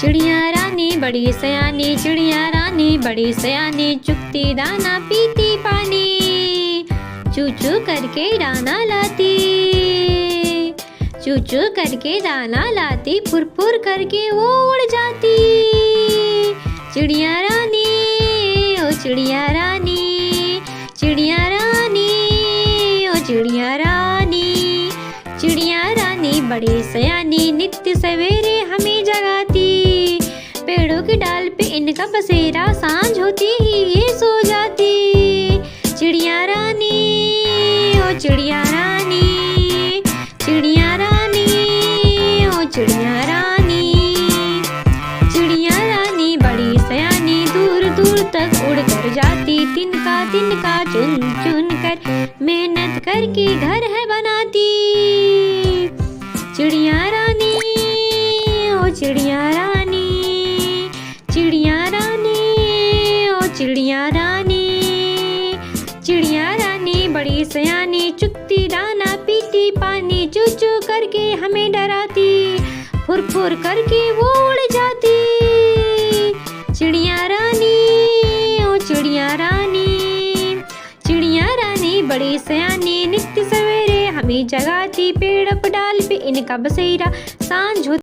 चिड़िया रानी बड़ी सयानी, चिड़िया रानी बड़ी सयानी, चुगती दाना पीती पानी, चू चू करके दाना लाती, चू चू करके दाना लाती, फुर फुर करके वो उड़ जाती। चिड़िया रानी ओ चिड़िया रानी, चिड़िया रानी ओ चिड़िया रानी, चिड़िया रानी बड़ी सयानी, नित्य सवेरे हमें जगाती, पेड़ों की डाल पे इनका बसेरा, सांझ होती ही ये सो जाती। चिड़िया रानी ओ चिड़िया रानी, चिड़िया रानी ओ चिड़िया रानी, चिड़िया रानी बड़ी सयानी, दूर दूर तक उड़ कर जाती, तिनका तिनका चुन चुन कर मेहनत करके घर है बनाती। चिड़िया रानी ओ चिड़िया रानी, चिड़िया रानी ओ चिड़िया रानी, चिड़िया रानी बड़ी सयानी, चुगती दाना पीती पानी, चू चू करके हमें डराती, फुर फुर करके वो उड़ जाती। चिड़िया रानी ओ चिड़िया रानी, चिड़िया रानी बड़ी सयानी, नित्य सवेरे हमें जगाती, पेड़ पर डाल पे इनका बसेरा, सांझ